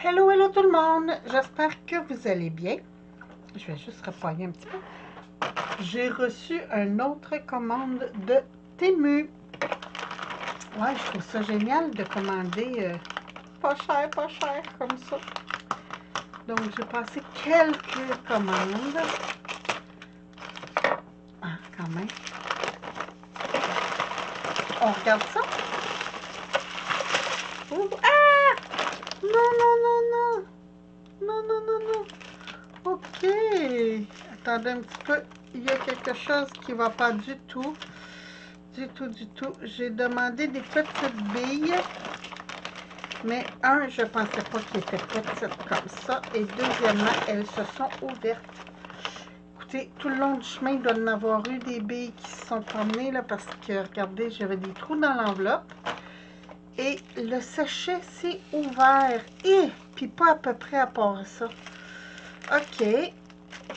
Hello, hello tout le monde! J'espère que vous allez bien. Je vais juste repoigner un petit peu. J'ai reçu une autre commande de Temu. Ouais, je trouve ça génial de commander pas cher comme ça. Donc, j'ai passé quelques commandes. Ah, quand même. On regarde ça. Oh, ah! Non, non, non, non! Non, non, non, non! Ok! Attendez un petit peu. Il y a quelque chose qui ne va pas du tout. Du tout. J'ai demandé des petites billes. Mais un, je ne pensais pas qu'elles étaient petites comme ça. Et deuxièmement, elles se sont ouvertes. Écoutez, tout le long du chemin, il doit y en avoir eu des billes qui se sont promenées là, parce que, regardez, j'avais des trous dans l'enveloppe. Et le sachet s'est ouvert. Et puis pas à peu près à part ça. OK.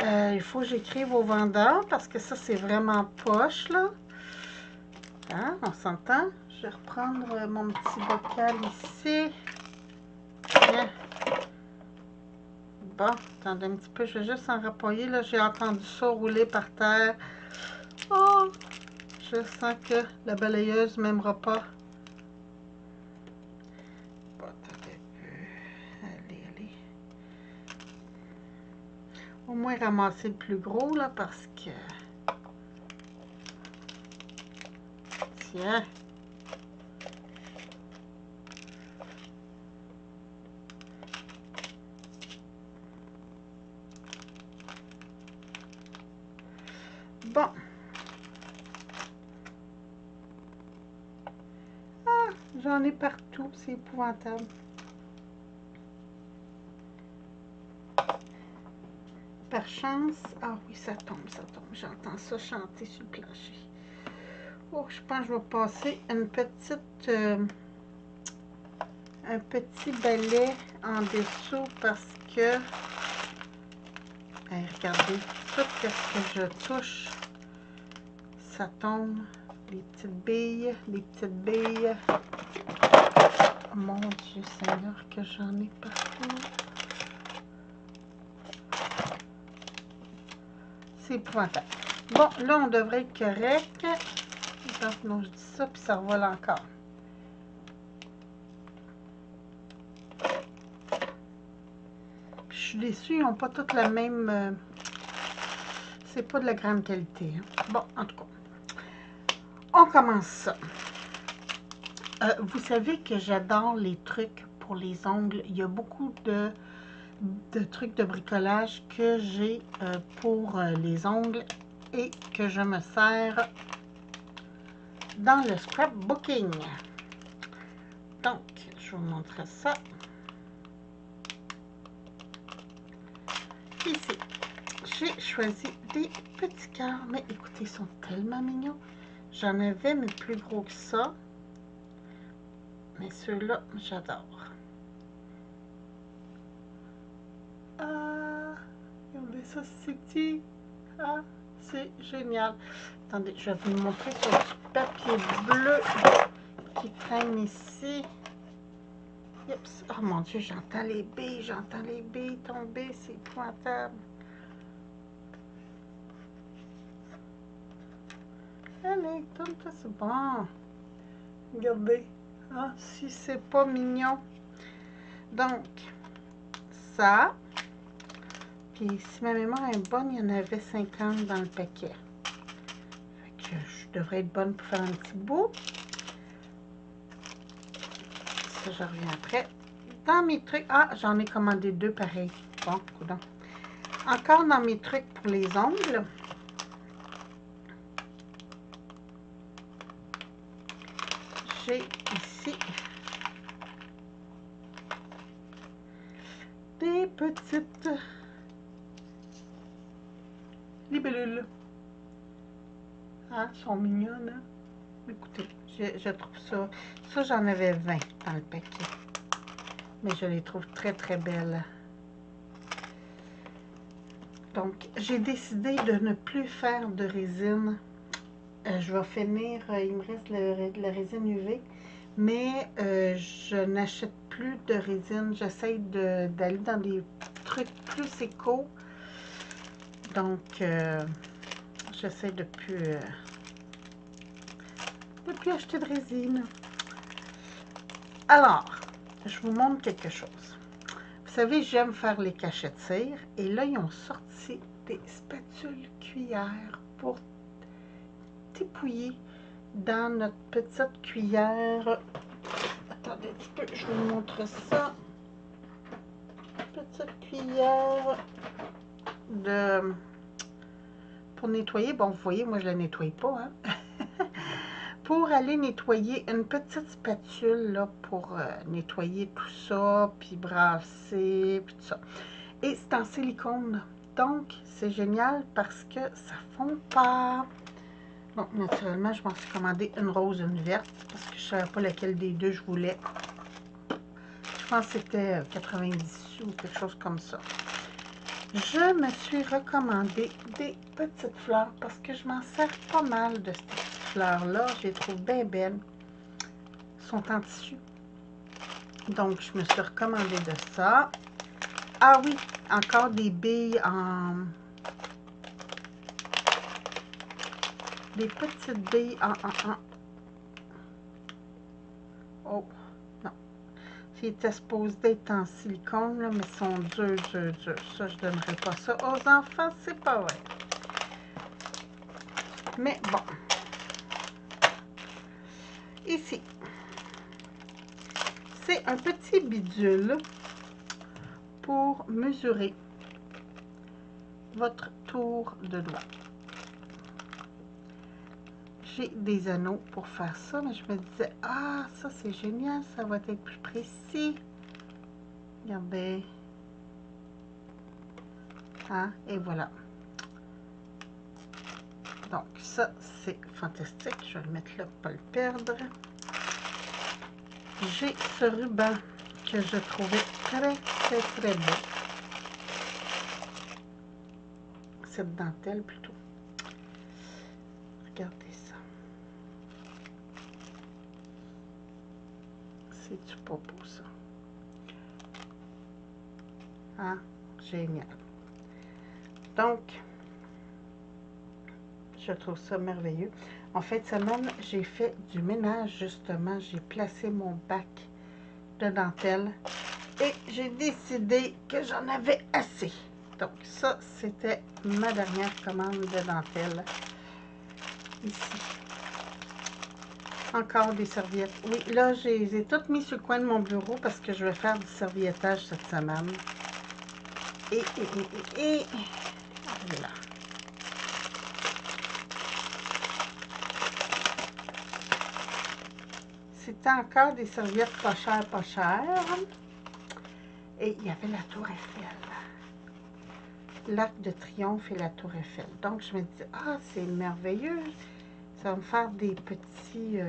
Il faut que j'écrive au vendeur parce que ça, c'est vraiment poche, là. Hein, on s'entend? Je vais reprendre mon petit bocal ici. Bien. Bon, attendez un petit peu, je vais juste en rappoyer, là. J'ai entendu ça rouler par terre. Oh! Je sens que la balayeuse ne m'aimera pas. Bon, attendez un peu. Allez. Au moins ramasser le plus gros, là, parce que... Tiens. Bon. Ah, j'en ai partout, c'est épouvantable. Par chance, ah oui, ça tombe. J'entends ça chanter sur le plancher. Oh, je pense que je vais passer une petite... un petit balai en dessous parce que... Hey, regardez, tout ce que je touche, ça tombe. Les petites billes, Mon Dieu Seigneur, que j'en ai partout. C'est épouvantable. Bon, là, on devrait être correct. Donc, non, je dis ça, puis ça revole encore. Puis, je suis déçue, ils n'ont pas toutes la même... c'est pas de la grande qualité. Hein. Bon, en tout cas, on commence ça. Vous savez que j'adore les trucs pour les ongles. Il y a beaucoup de trucs de bricolage que j'ai pour les ongles et que je me sers dans le scrapbooking. Donc, je vous montre ça. Ici, j'ai choisi des petits cœurs, mais écoutez, ils sont tellement mignons. J'en avais, mais plus gros que ça. Mais ceux-là, j'adore. Ah, regardez ça, c'est petit. Ah, c'est génial. Attendez, je vais vous montrer sur du papier bleu qui traîne ici. Oups. Oh mon Dieu, j'entends les billes tomber, c'est épouvantable. Allez, tourne-toi, c'est bon. Regardez, ah, si c'est pas mignon. Donc, ça. Puis, si ma mémoire est bonne, il y en avait 50 dans le paquet. Fait que je devrais être bonne pour faire un petit bout. Ça, je reviens après. Dans mes trucs... Ah, j'en ai commandé 2 pareils. Bon, coudonc. Encore dans mes trucs pour les ongles. J'ai ici des petites libellules. Ah, elles sont mignonnes, hein? Écoutez, je trouve ça... Ça, j'en avais 20 dans le paquet. Mais je les trouve très, très belles. Donc, j'ai décidé de ne plus faire de résine. Je vais finir, il me reste de la résine UV. Mais je n'achète plus de résine. J'essaie d'aller dans des trucs plus éco. Donc, j'essaie de plus acheter de résine. Alors, je vous montre quelque chose. Vous savez, j'aime faire les cachets de cire. Et là, ils ont sorti des spatules cuillères pour dépouiller dans notre petite cuillère. Attendez un petit peu, je vous montre ça. Petite cuillère pour nettoyer. Bon, vous voyez, moi, je la nettoie pas, hein. Pour aller nettoyer une petite spatule, là, pour nettoyer tout ça, puis brasser, puis tout ça. Et c'est en silicone. Donc, c'est génial parce que ça fond pas. Bon, naturellement, je m'en suis commandé une rose et une verte parce que je ne savais pas laquelle des deux je voulais. Je pense que c'était 90 sous ou quelque chose comme ça. Je me suis recommandé des petites fleurs parce que je m'en sers pas mal de ces petites fleurs-là. Je les trouve bien belles. Elles sont en tissu. Donc, je me suis recommandé de ça. Ah oui, encore des billes en... Des petites billes en... Oh, non. Qui étaient supposés être en silicone, là, mais sont durs. Ça, je ne donnerai pas ça aux enfants, c'est pas vrai. Mais bon. Ici, c'est un petit bidule pour mesurer votre tour de doigt. J'ai des anneaux pour faire ça, mais je me disais, ah, ça c'est génial, ça va être plus précis. Regardez. Ah, et voilà. Donc, ça, c'est fantastique. Je vais le mettre là pour ne pas le perdre. J'ai ce ruban que je trouvais très beau. Cette dentelle, plutôt. Regardez ça. C'est-tu pas beau, ça? Ah, génial. Donc, je trouve ça merveilleux. En fin de semaine, j'ai fait du ménage, justement. J'ai placé mon bac de dentelle et j'ai décidé que j'en avais assez. Donc, ça, c'était ma dernière commande de dentelle. Ici. Encore des serviettes. Oui, là, je les ai toutes mises sur le coin de mon bureau parce que je vais faire du serviettage cette semaine. Et voilà. C'était encore des serviettes pas chères, pas chères. Et il y avait la tour Eiffel. L'Arc de Triomphe et la tour Eiffel. Donc, je me dis, ah, c'est merveilleux. Ça va me faire des petits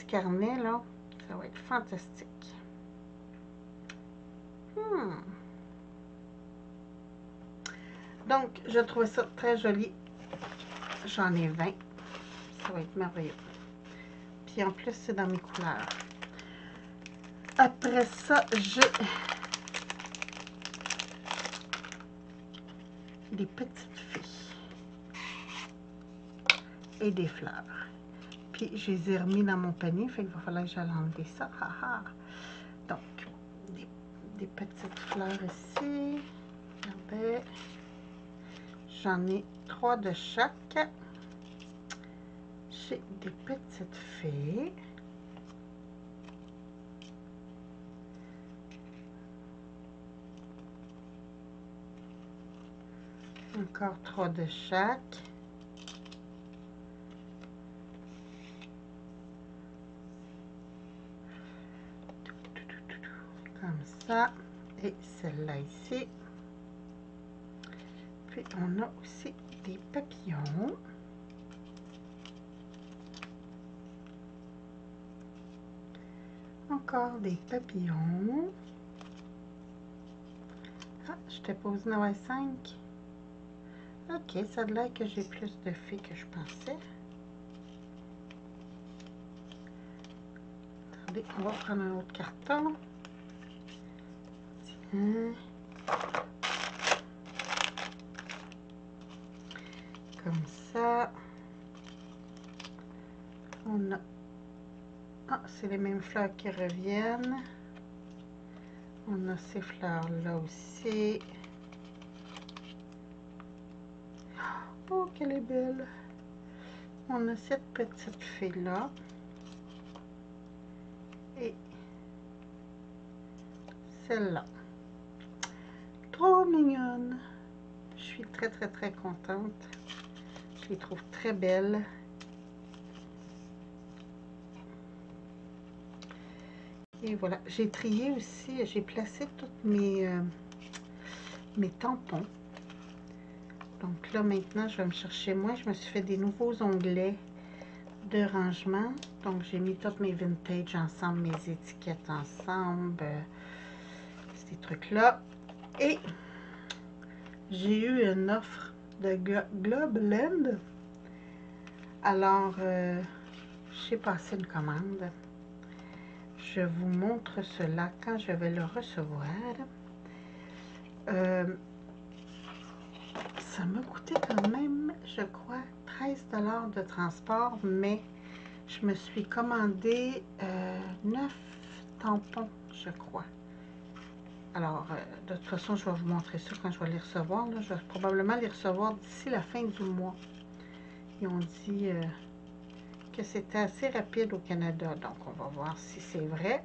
carnets, là. Ça va être fantastique. Donc, je trouve ça très joli. J'en ai 20. Ça va être merveilleux. Puis en plus, c'est dans mes couleurs. Après ça, j'ai des petites filles et des fleurs. Puis, je les ai remis dans mon panier. Fait qu'il va falloir que j'aille enlever ça. Donc, des petites fleurs ici. Regardez. J'en ai 3 de chaque. J'ai des petites fées. Encore 3 de chaque. Comme ça. Et celle-là ici. Puis on a aussi des papillons. Encore des papillons. Ah, je t'ai posé dans 5. Ok, ça a l'air que j'ai plus de filles que je pensais. Regardez, on va prendre un autre carton. Tiens. Comme ça. On a... Ah, c'est les mêmes fleurs qui reviennent. On a ces fleurs-là aussi. Oh, qu'elle est belle. On a cette petite fille-là. Et celle-là. Trop mignonne. Je suis très, très, très contente. Je les trouve très belles. Et voilà, j'ai trié aussi, j'ai placé toutes mes tampons. Donc là, maintenant, je vais me chercher moi. Je me suis fait des nouveaux onglets de rangement. Donc, j'ai mis toutes mes vintage ensemble, mes étiquettes ensemble, ces trucs-là. Et j'ai eu une offre de Globland. Alors, j'ai passé une commande. Je vous montre cela quand je vais le recevoir. Ça m'a coûté quand même, je crois, 13 $ de transport, mais je me suis commandé 9 tampons, je crois. Alors, de toute façon, je vais vous montrer ça quand je vais les recevoir. Là. Je vais probablement les recevoir d'ici la fin du mois. Ils ont dit que c'était assez rapide au Canada, donc on va voir si c'est vrai.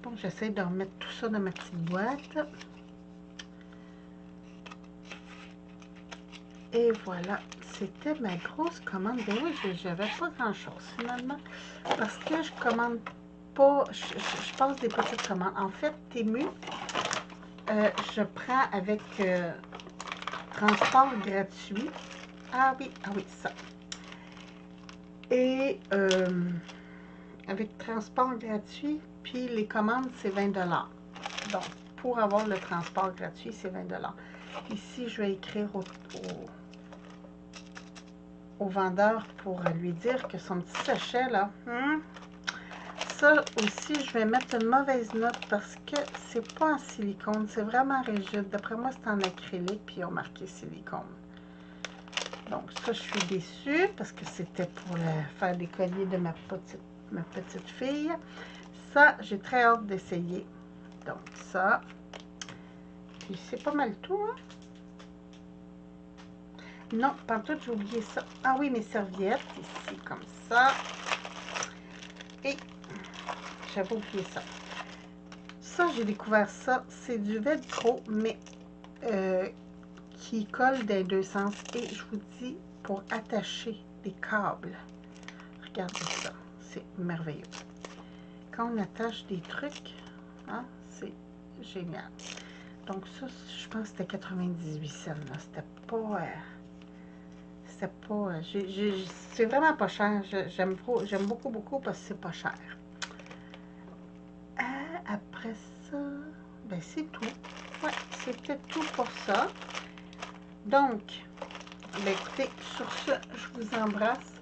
Donc, j'essaie de remettre tout ça dans ma petite boîte. Et voilà, c'était ma grosse commande. Ben oui, j'avais pas grand-chose finalement, parce que je commande pas, je passe des petites commandes. En fait, Temu, je prends avec transport gratuit. Ah oui, ça. Et avec transport gratuit, puis les commandes, c'est 20 $. Donc, pour avoir le transport gratuit, c'est 20 $. Ici, je vais écrire au vendeur pour lui dire que son petit sachet, là, ça aussi, je vais mettre une mauvaise note parce que c'est pas en silicone, c'est vraiment rigide. D'après moi, c'est en acrylique, puis ils ont marqué silicone. Donc, ça, je suis déçue parce que c'était pour faire des colliers de ma petite fille. Ça, j'ai très hâte d'essayer. Donc, ça. Puis, c'est pas mal tout, hein? Non, partout, j'ai oublié ça. Ah oui, mes serviettes, ici, comme ça. Et j'avais oublié ça. Ça, j'ai découvert ça. C'est du velcro, mais qui colle dans les deux sens. Et je vous dis, pour attacher des câbles. Regardez ça. C'est merveilleux. Quand on attache des trucs, hein, c'est génial. Donc ça, je pense que c'était 98 cents. C'était pas... c'est vraiment pas cher. J'aime beaucoup, beaucoup parce que c'est pas cher. Après ça, ben c'est tout. Ouais, c'était tout pour ça. Donc, ben écoutez, sur ce, je vous embrasse.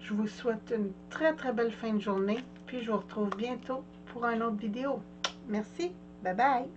Je vous souhaite une très, très belle fin de journée. Puis, je vous retrouve bientôt pour une autre vidéo. Merci. Bye bye.